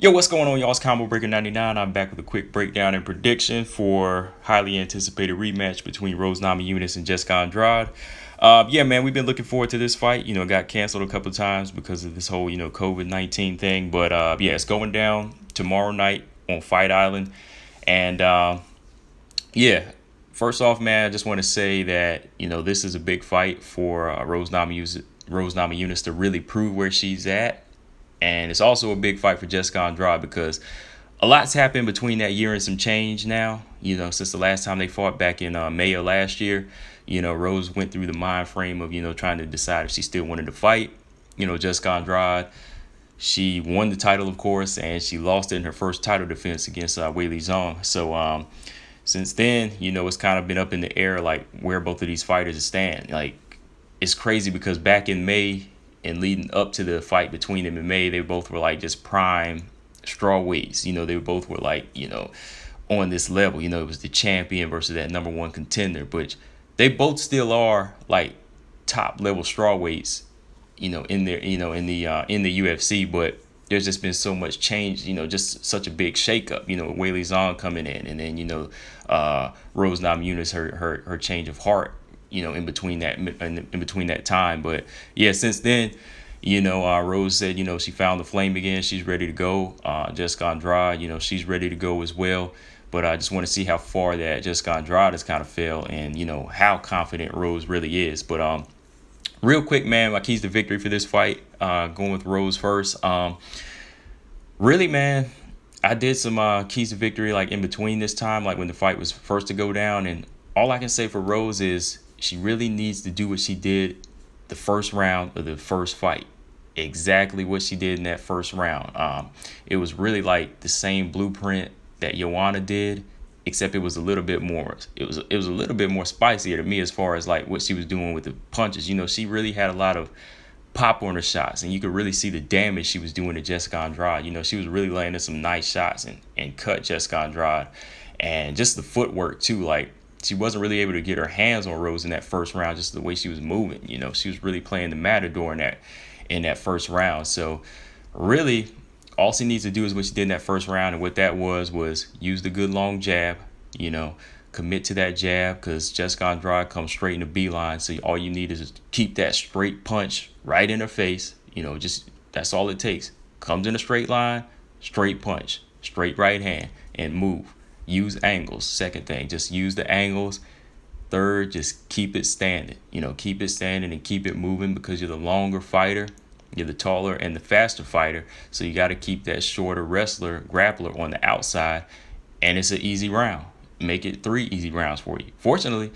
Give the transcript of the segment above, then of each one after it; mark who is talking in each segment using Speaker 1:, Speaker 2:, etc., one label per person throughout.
Speaker 1: Yo, what's going on, y'all? It's Combo Breaker 99. I'm back with a quick breakdown and prediction for highly anticipated rematch between Rose Namajunas and Jessica Andrade. Yeah, man, we've been looking forward to this fight. It got canceled a couple of times because of this whole, COVID-19 thing. But yeah, it's going down tomorrow night on Fight Island. And yeah, first off, man, I just want to say that, this is a big fight for Rose Namajunas to really prove where she's at. And it's also a big fight for Jessica Andrade because a lot's happened between that year and some change now. Since the last time they fought back in May of last year, Rose went through the mind frame of, trying to decide if she still wanted to fight. Jessica Andrade, she won the title, of course, and she lost it in her first title defense against Weili Zhang. So since then, it's kind of been up in the air, like where both of these fighters stand. Like, it's crazy because back in May, and leading up to the fight between them in May, they both were like just prime strawweights. They both were like, on this level. It was the champion versus that number one contender. But they both still are like top level strawweights, in their, in the UFC. But there's just been so much change, just such a big shakeup. Weili Zhang coming in, and then Rose Namajunas, her change of heart, in between that time. But yeah, since then, Rose said, she found the flame again. She's ready to go. Jessica Andrade, she's ready to go as well. But I just want to see how far that Jessica Andrade has kind of fell, and how confident Rose really is. But real quick, man, my keys to victory for this fight. Going with Rose first. Really, man, I did some keys to victory like in between this time, like when the fight was first to go down, and all I can say for Rose is she really needs to do what she did the first round of the first fight. Exactly what she did in that first round. It was really like the same blueprint that Joanna did, except it was a little bit more. It was a little bit more spicier to me as far as like what she was doing with the punches. She really had a lot of pop on her shots, and you could really see the damage she was doing to Jessica Andrade. She was really landing some nice shots and cut Jessica Andrade, and just the footwork too. Like, she wasn't really able to get her hands on Rose in that first round, just the way she was moving. She was really playing the matador in that first round. So really, all she needs to do is what she did in that first round, and what that was use the good long jab. Commit to that jab, because Jessica Andrade comes straight in the beeline. So all you need is keep that straight punch right in her face. Just that's all it takes. Comes in a straight line, straight punch, straight right hand, and move. Use angles. Second thing, just use the angles. Third, just keep it standing. Keep it standing and keep it moving, because you're the longer fighter. You're the taller and the faster fighter. So you got to keep that shorter wrestler, grappler on the outside. And it's an easy round. Make it 3 easy rounds for you. Fortunately,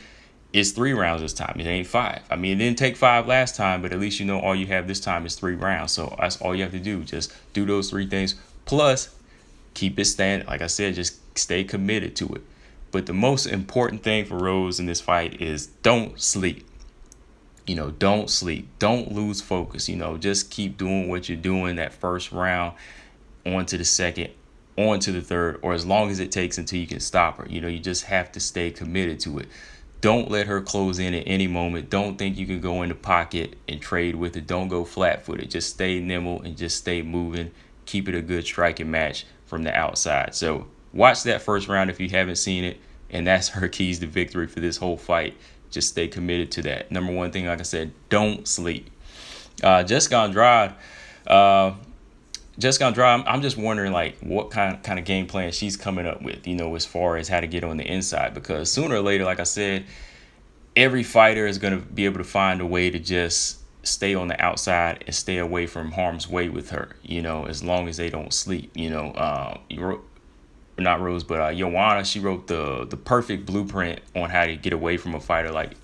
Speaker 1: it's 3 rounds this time. It ain't 5. I mean, it didn't take 5 last time, but at least all you have this time is 3 rounds. So that's all you have to do. Just do those 3 things. Plus, keep it standing. Like I said, just stay committed to it. But the most important thing for Rose in this fight is don't sleep. Don't sleep. Don't lose focus. Just keep doing what you're doing that first round, on to the second, on to the third, or as long as it takes until you can stop her. You just have to stay committed to it. Don't let her close in at any moment. Don't think you can go in the pocket and trade with it. Don't go flat-footed. Just stay nimble and just stay moving. Keep it a good striking match from the outside. So watch that first round if you haven't seen it, and that's her keys to victory for this whole fight. Just stay committed to that. Number one thing, like I said, don't sleep. Jessica Andrade, I'm just wondering like what kind of game plan she's coming up with, as far as how to get on the inside, because sooner or later, like I said, every fighter is going to be able to find a way to just stay on the outside and stay away from harm's way with her, as long as they don't sleep. Not Rose, but Joanna, she wrote the perfect blueprint on how to get away from a fighter like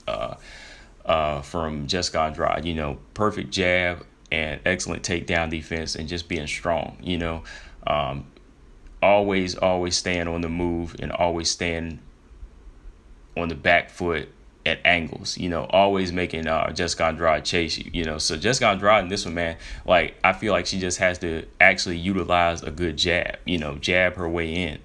Speaker 1: from Jessica Andrade. Perfect jab and excellent takedown defense, and just being strong. Always staying on the move, and always staying on the back foot at angles, always making Jessica Andrade chase you, So Jessica Andrade in this one, man, like, I feel like she just has to actually utilize a good jab, jab her way in,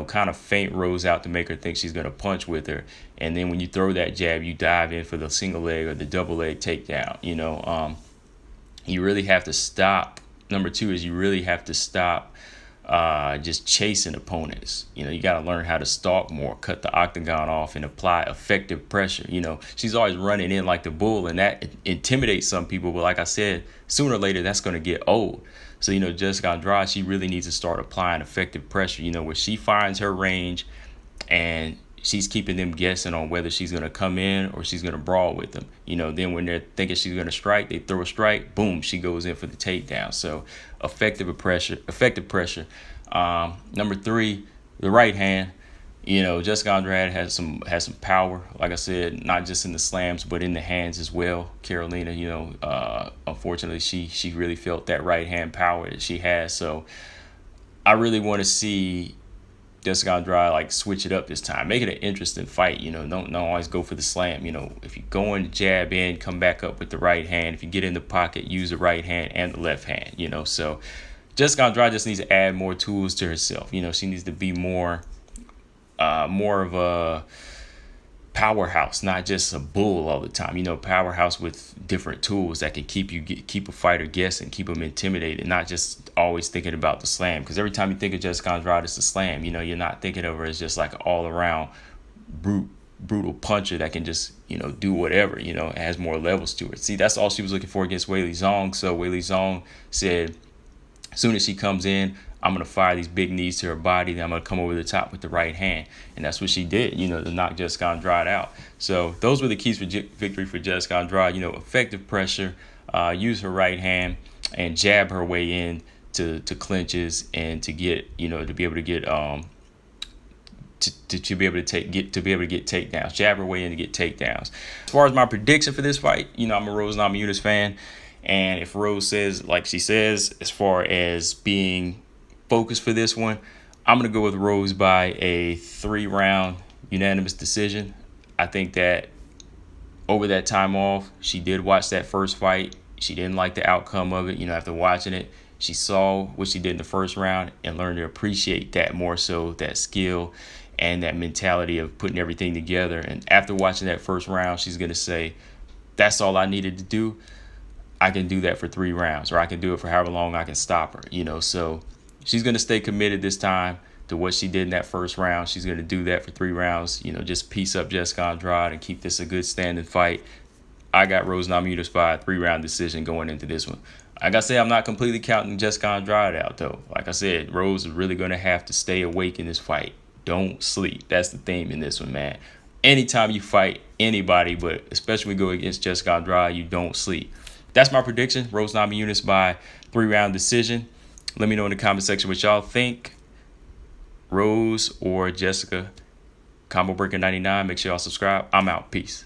Speaker 1: kind of feint Rose out to make her think she's going to punch with her. And then when you throw that jab, you dive in for the single leg or the double leg takedown, you really have to stop. Number 2 is you really have to stop just chasing opponents. You got to learn how to stalk more, cut the octagon off, and apply effective pressure. She's always running in like the bull, and that intimidates some people. But like I said, sooner or later, that's going to get old. So, Jessica Andrade, she really needs to start applying effective pressure, where she finds her range and she's keeping them guessing on whether she's going to come in or she's going to brawl with them. Then when they're thinking she's going to strike, they throw a strike, boom, she goes in for the takedown. So effective pressure. Number 3, the right hand. Jessica Andrade has some power, like I said, not just in the slams, but in the hands as well. Carolina, unfortunately, she really felt that right hand power that she has. So I really want to see Jessica Andrade switch it up this time, make it an interesting fight. Don't always go for the slam. If you go in, jab in, come back up with the right hand. If you get in the pocket, use the right hand and the left hand. So Jessica Andrade just needs to add more tools to herself. She needs to be more of a powerhouse, not just a bull all the time. Powerhouse with different tools that can keep a fighter guessing, keep them intimidated, not just always thinking about the slam. Because every time you think of Jessica Andrade, it's the slam. You're not thinking of her as just like an all-around brutal puncher that can just do whatever. It has more levels to it. See, that's all she was looking for against Weili Zhang. So Weili Zhang said, as soon as she comes in, I'm going to fire these big knees to her body, then I'm going to come over the top with the right hand. And that's what she did, to knock Jessica Andrade out. So those were the keys for victory for Jessica Andrade. Effective pressure, use her right hand, and jab her way in to clinches, and to get, to be able to get to be able to get takedowns. Jab her way in to get takedowns. As far as my prediction for this fight, I'm a Rose Namajunas fan. And if Rose says, like she says, as far as being focused for this one, I'm going to go with Rose by a 3-round unanimous decision. I think that over that time off, she did watch that first fight. She didn't like the outcome of it. After watching it, she saw what she did in the first round and learned to appreciate that more so, that skill and that mentality of putting everything together. And after watching that first round, she's going to say, that's all I needed to do. I can do that for 3 rounds, or I can do it for however long I can stop her, so she's going to stay committed this time to what she did in that first round. She's going to do that for 3 rounds, just piece up Jessica Andrade and keep this a good standing fight. I got Rose Namajunas by a 3-round decision going into this one. Like I said, I'm not completely counting Jessica Andrade out, though. Like I said, Rose is really going to have to stay awake in this fight. Don't sleep. That's the theme in this one, man. Anytime you fight anybody, but especially when you go against Jessica Andrade, you don't sleep. That's my prediction. Rose Namajunas by 3-round decision. Let me know in the comment section what y'all think. Rose or Jessica. Combo Breaker 99. Make sure y'all subscribe. I'm out. Peace.